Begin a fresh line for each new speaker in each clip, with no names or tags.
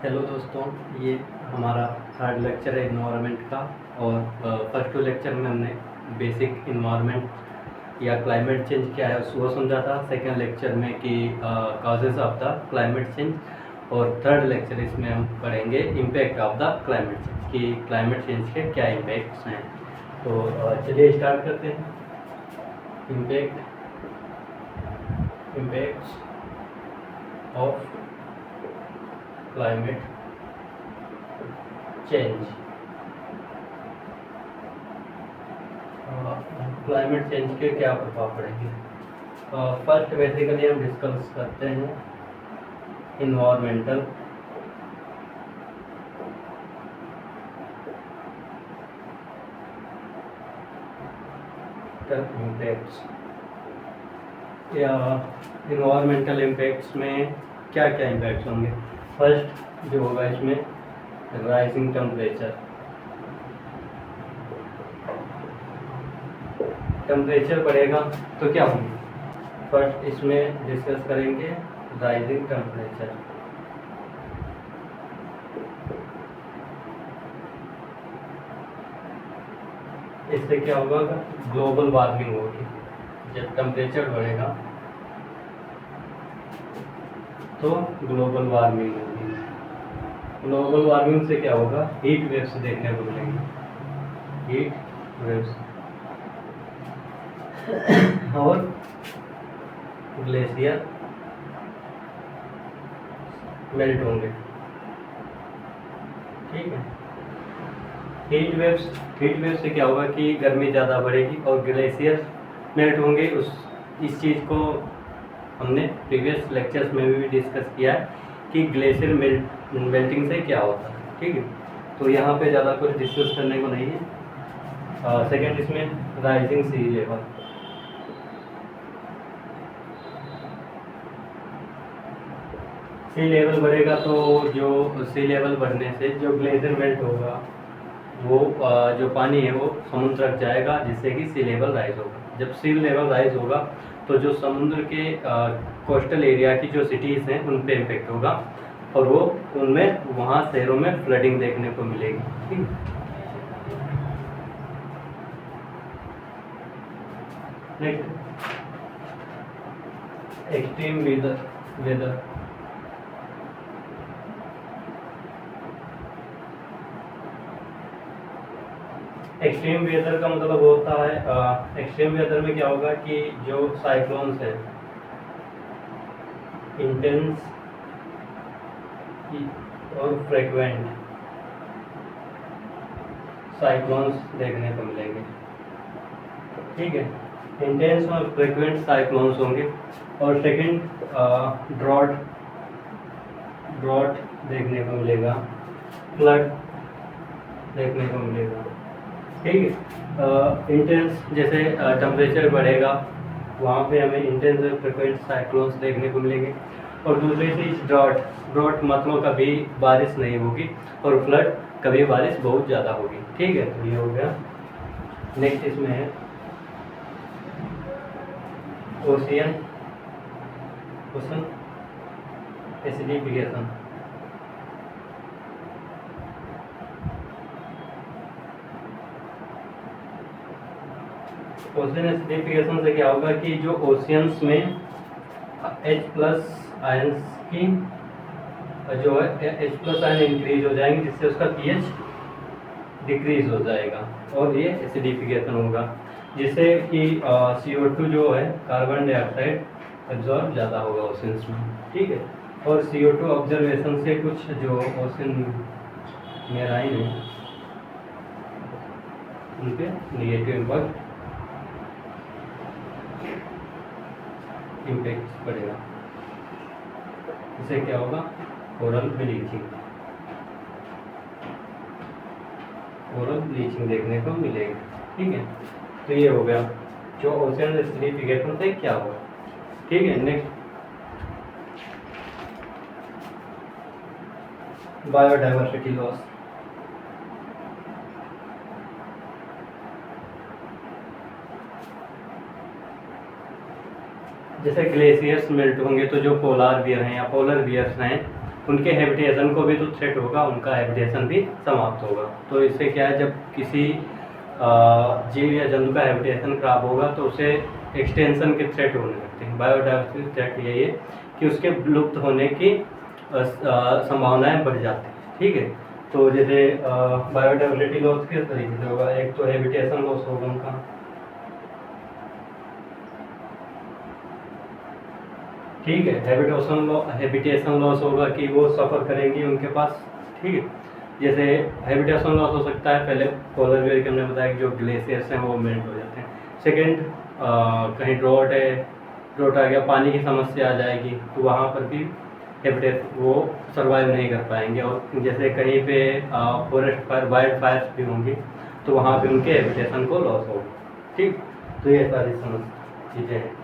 Hello दोस्तों, ये हमारा थर्ड लेक्चर है इन्वायरमेंट का। और फर्स्ट टू लेक्चर में हमने बेसिक इन्वायरमेंट या क्लाइमेट चेंज क्या है उसको समझा था। सेकेंड लेक्चर में कि causes of the climate change, और थर्ड लेक्चर इसमें हम पढ़ेंगे impact of the climate change कि क्लाइमेट चेंज के क्या इम्पैक्ट्स हैं। तो चलिए स्टार्ट करते हैं। Impacts of climate change. Climate change के क्या प्रभाव पड़ेंगे। फर्स्ट बेसिकली हम डिस्कस करते हैं इन्वायरमेंटल इम्पैक्ट्स। या इन्वायरमेंटल इम्पैक्ट्स में क्या क्या इम्पैक्ट्स होंगे। फर्स्ट जो होगा इसमें राइजिंग टेम्परेचर बढ़ेगा तो क्या होंगे। फर्स्ट इसमें डिस्कस करेंगे राइजिंग टेम्परेचर। इससे क्या होगा, ग्लोबल वार्मिंग होगी। जब टेम्परेचर बढ़ेगा तो ग्लोबल वार्मिंग होगी। ग्लोबल वार्मिंग से क्या होगा, हीट वेव्स देखने को मिलेंगे। हीट वेव्स और ग्लेशियर मेल्ट होंगे। ठीक है। हीट वेव्स से क्या होगा कि गर्मी ज़्यादा बढ़ेगी और ग्लेशियर मेल्ट होंगे। इस चीज़ को हमने प्रीवियस लेक्चर्स में भी डिस्कस किया है कि ग्लेशियर मेल्टिंग से क्या होता है। ठीक है, तो यहाँ पे ज़्यादा कुछ डिस्कस करने को नहीं है। सेकेंड इसमें राइजिंग सी लेवल। सी लेवल बढ़ेगा तो जो सी लेवल बढ़ने से जो ग्लेशियर मेल्ट होगा वो जो पानी है वो समुद्र तक जाएगा, जिससे कि सी लेवल राइज होगा। जब सी लेवल राइज होगा तो जो समुद्र के कोस्टल एरिया की जो सिटीज़ हैं उन पे इम्पेक्ट होगा और वो उनमें वहाँ शहरों में फ्लडिंग देखने को मिलेगी। ठीक है। Extreme weather. एक्सट्रीम वेदर का मतलब होता है, एक्सट्रीम वेदर में क्या होगा कि जो साइक्लोन्स है इंटेंस और फ्रेक्वेंट साइक्लोन्स देखने को मिलेंगे। ठीक है, इंटेंस और फ्रेक्वेंट साइक्लोन्स होंगे। और सेकंड ड्रॉट देखने को मिलेगा, फ्लड देखने को मिलेगा। ठीक है। इंटेंस जैसे टेम्परेचर बढ़ेगा वहाँ पे हमें इंटेंस और फ्रिक्वेंट साइक्लोन्स देखने को मिलेंगे। और दूसरी चीज़ ड्रॉट मतलब कभी बारिश नहीं होगी, और फ्लड कभी बारिश बहुत ज़्यादा होगी। ठीक है, तो ये हो गया। नेक्स्ट इसमें है ओशन एसिडिफिकेशन। ओशन एसिडिफिकेशन से क्या होगा कि जो ओशियंस में H+ आयंस की जो है H+ आयन इंक्रीज हो जाएंगे, जिससे उसका pH डिक्रीज हो जाएगा और ये एसिडिफिकेशन होगा, जिससे कि CO2 जो है कार्बन डाइऑक्साइड एब्जॉर्ब ज़्यादा होगा ओशंस में। ठीक है। और CO2 ऑब्जर्वेशन से कुछ जो ओशन मेराइन है उन पे नेगेटिव इम्पैक्ट पड़ेगा। इससे क्या होगा, कोरल ब्लीचिंग देखने को मिलेगी। ठीक है, तो ये हो गया जो ओशन एसिडिफिकेशन से क्या होगा। ठीक है। Next biodiversity loss. जैसे ग्लेशियर्स मेल्ट होंगे तो जो पोलर बियर हैं या पोलर बियर्स हैं उनके हैबिटेशन को भी तो थ्रेट होगा, उनका हैबिटेशन भी समाप्त होगा। तो इससे क्या है, जब किसी जीव या जंतु का हैबिटेशन खराब होगा तो उसे एक्सटेंशन के थ्रेट होने लगते हैं। बायोडाइवर्सिटी थ्रेट यही है कि उसके लुप्त होने की संभावनाएं बढ़ जाती हैं। ठीक है, तो जैसे बायोडाइवर्सिटी लॉस किस तरीके से होगा, एक तो हैबिटेशन लॉस होगा उनका, ठीक है, हैबिटेशन लॉस होगा कि वो सफ़र करेंगी उनके पास। ठीक है, जैसे हैबिटेशन लॉस हो सकता है, पहले पोलर बेयर के हमने बताया कि जो ग्लेशियर्स हैं वो मेल्ट हो जाते हैं। सेकेंड, कहीं ड्रॉट है, ड्रॉट आ गया, पानी की समस्या आ जाएगी, तो वहाँ पर भी वो सर्वाइव नहीं कर पाएंगे। और जैसे कहीं पे फॉरेस्ट फायर, वाइल्ड फायर्स भी होंगी, तो वहाँ पे उनके हैबिटेशन को लॉस होगा। ठीक, तो ये सारी चीज़ें हैं।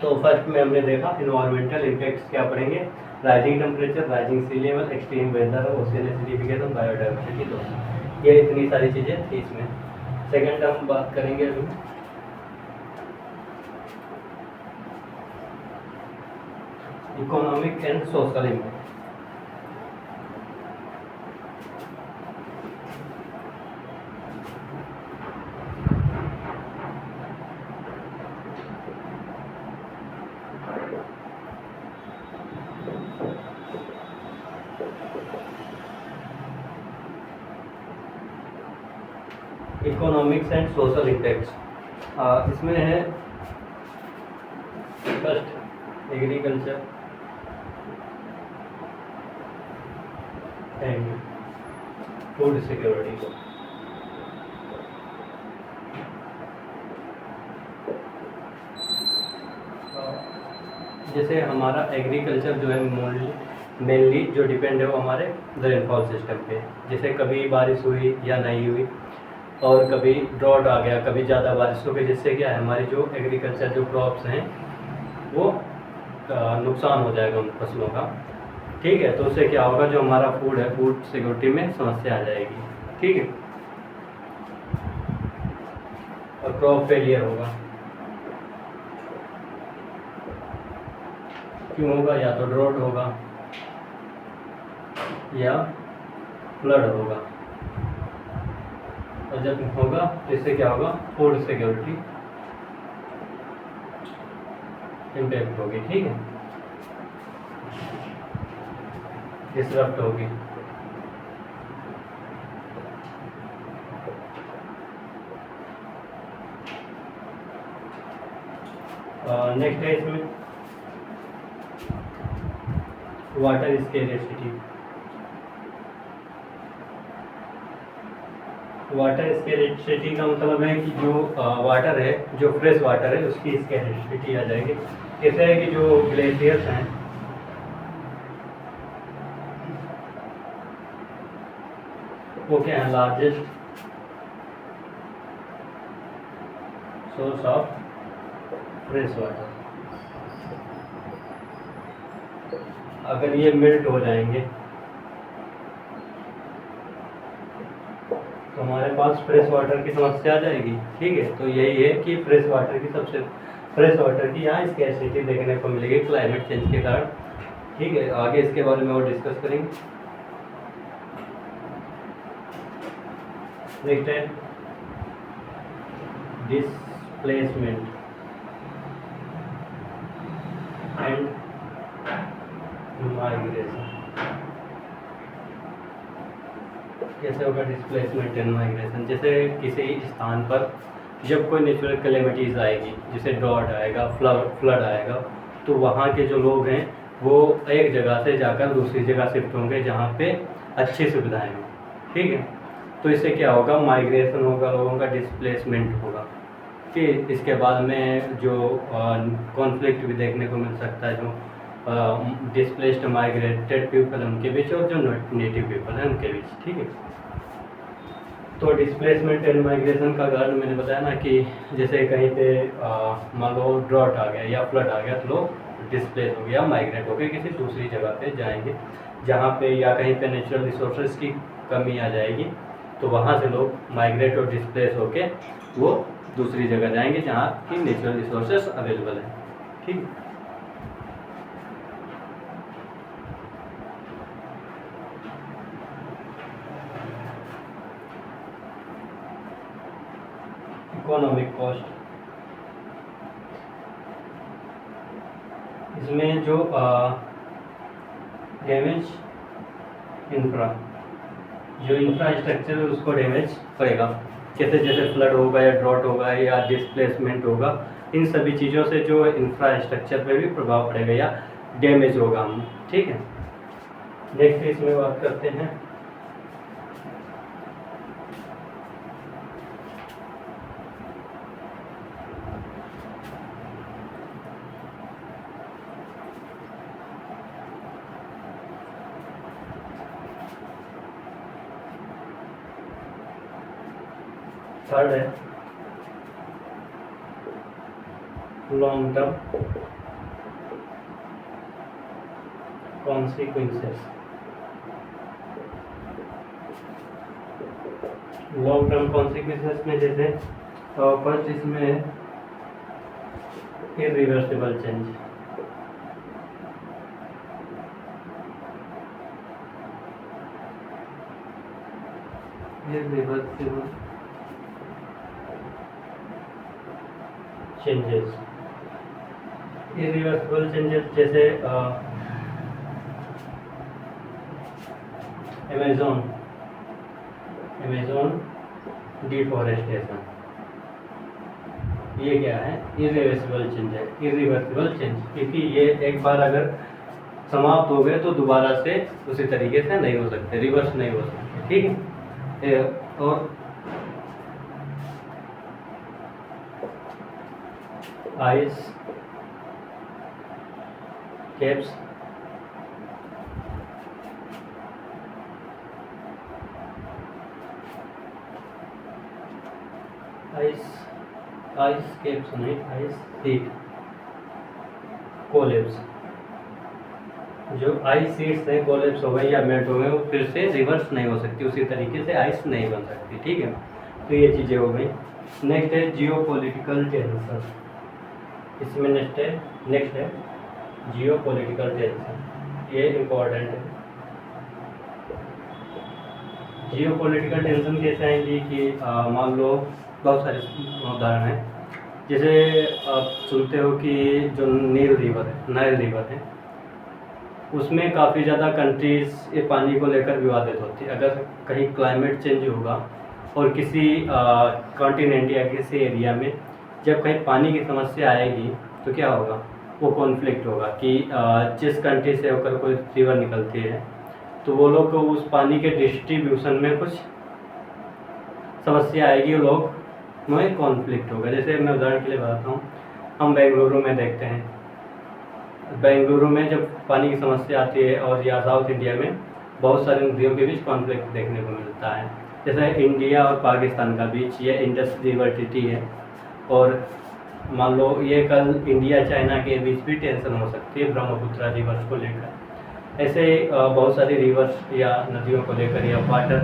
तो फर्स्ट में हमने देखा इन्वायरमेंटल इम्पैक्ट्स क्या पड़ेंगे, rising temperature, rising sea level, extreme weather, ocean acidification, biodiversity loss, ये इतनी सारी चीज़ें थी इसमें। सेकेंड हम बात करेंगे अभी economic and social impact. Economics and social impacts, इसमें है first agriculture and food security. जैसे हमारा एग्रीकल्चर जो है मेनली जो डिपेंड है वो हमारे रेनफॉल सिस्टम पे। जैसे कभी बारिश हुई या नहीं हुई, और कभी ड्रॉट आ गया, कभी ज़्यादा बारिश हो गई, जिससे क्या है हमारी जो एग्रीकल्चर जो क्रॉप्स हैं वो नुकसान हो जाएगा उन फसलों का। ठीक है, तो उससे क्या होगा, जो हमारा फूड है, फूड सिक्योरिटी में समस्या आ जाएगी। ठीक है, और क्रॉप फेलियर होगा। क्यों होगा, या तो ड्रॉट होगा या फ्लड होगा, और जब होगा तो इससे क्या होगा, फूड सिक्योरिटी इम्पैक्ट होगी। ठीक है, डिसरप्ट होगी। नेक्स्ट है इसमें वाटर स्केर्सिटी। वाटर स्केर्सिटी का मतलब है कि जो वाटर है, जो फ्रेश वाटर है, उसकी स्केर्सिटी आ जाएगी। कैसे है कि जो ग्लेशियर्स हैं वो क्या है, largest source of fresh water. अगर ये मेल्ट हो जाएंगे तो हमारे पास फ्रेश वाटर की समस्या आ जाएगी। ठीक है, तो यही है कि फ्रेश वाटर की यहाँ स्कैर्सिटी देखने को मिलेगी क्लाइमेट चेंज के कारण। ठीक है, आगे इसके बारे में और डिस्कस करेंगे। नेक्स्ट है डिस्प्लेसमेंट एंड माइग्रेशन। कैसे होगा डिस्प्लेसमेंट एंड माइग्रेशन, जैसे किसी स्थान पर जब कोई नेचुरल कैलेमिटीज़ आएगी, जैसे ड्रॉट आएगा, फ्लड आएगा, तो वहाँ के जो लोग हैं वो एक जगह से जाकर दूसरी जगह शिफ्ट होंगे जहाँ पे अच्छी सुविधाएं हों। ठीक है, तो इससे क्या होगा, माइग्रेशन होगा, लोगों का डिस्प्लेसमेंट होगा। ठीक, इसके बाद में जो कॉन्फ्लिक्ट भी देखने को मिल सकता है, जो डिस्प्लेस्ड माइग्रेटेड पीपल है उनके बीच और जो नेटिव पीपल है उनके बीच। ठीक है, तो डिस्प्लेसमेंट एंड माइग्रेशन का कारण मैंने बताया ना कि जैसे कहीं पे मान लो ड्रॉट आ गया या फ्लड आ गया, तो लोग डिस्प्लेस हो गया, माइग्रेट हो गए, किसी दूसरी जगह पे जाएंगे जहाँ पे, या कहीं पे नेचुरल रिसोर्सेज की कमी आ जाएगी, तो वहाँ से लोग माइग्रेट और डिस्प्लेस होके वो दूसरी जगह जाएंगे जहाँ की नेचुरल रिसोर्सेज अवेलेबल है। ठीक, इकोनॉमिक कॉस्ट, इसमें जो डैमेज इंफ्रा, जो इंफ्रास्ट्रक्चर है उसको डैमेज करेगा, जैसे जैसे फ्लड होगा या ड्रॉट होगा या डिस्प्लेसमेंट होगा, इन सभी चीज़ों से जो इंफ्रास्ट्रक्चर पे भी प्रभाव पड़ेगा या डैमेज होगा हम, ठीक है। नेक्स्ट इसमें बात करते हैं थर्ड है long term consequences. Long term consequences में जैसे फर्स्ट इसमें है irreversible change, irreversible changes, irreversible changes जैसे अमेज़न डिफॉरेस्टेशन, ये क्या है, इरिवर्सिबल चेंज है, इरिवर्सिबल चेंज, क्योंकि ये एक बार अगर समाप्त हो गए तो दोबारा से उसी तरीके से नहीं हो सकते, रिवर्स नहीं हो सकते, ठीक है। और आइस कैप्स, आइस कैप्स नहीं, आइस शीट कोलैप्स, जो आइस शीट्स हैं कोलैप्स हो गए या मेल्ट हो गए, वो फिर से रिवर्स नहीं हो सकती, उसी तरीके से आइस नहीं बन सकती, ठीक है। तो ये चीज़ें हो गई। नेक्स्ट है जियोपॉलिटिकल टेंशन, इसमें नेक्स्ट है जियोपॉलिटिकल टेंशन, ये इम्पोर्टेंट है। जियोपॉलिटिकल टेंशन कैसे आएंगी कि मान लो बहुत सारे उदाहरण हैं, जैसे आप सुनते हो कि जो नाइल रिवर है, उसमें काफ़ी ज़्यादा कंट्रीज़ ये पानी को लेकर विवादित होती है। अगर कहीं क्लाइमेट चेंज होगा और किसी कॉन्टिनेंट या किसी एरिया में जब कहीं पानी की समस्या आएगी तो क्या होगा, वो कॉन्फ्लिक्ट होगा कि जिस कंट्री से होकर कोई रिवर निकलती है तो वो लोग को उस पानी के डिस्ट्रीब्यूशन में कुछ समस्या आएगी, लोग में कॉन्फ्लिक्ट होगा। जैसे मैं उदाहरण के लिए बताता हूँ, हम बेंगलुरु में देखते हैं, बेंगलुरु में जब पानी की समस्या आती है और या साउथ इंडिया में बहुत सारी नदियों के बीच कॉन्फ्लिक्ट देखने को मिलता है। जैसे इंडिया और पाकिस्तान का बीच ये इंडस रिवर ट्रीटी है, और मान लो ये कल इंडिया चाइना के बीच भी टेंशन हो सकती है ब्रह्मपुत्र रिवर्स को लेकर। ऐसे बहुत सारी रिवर्स या नदियों को लेकर या वाटर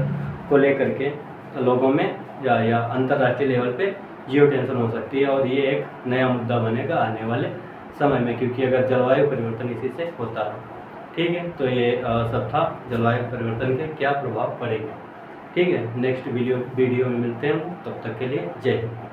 को लेकर के लोगों में या अंतर्राष्ट्रीय लेवल पे जियो टेंशन हो सकती है, और ये एक नया मुद्दा बनेगा आने वाले समय में, क्योंकि अगर जलवायु परिवर्तन इसी से होता है, ठीक है। तो ये सब था जलवायु परिवर्तन के क्या प्रभाव पड़ेंगे, ठीक है। नेक्स्ट वीडियो में मिलते हैं, तब तक के लिए जय हिंद।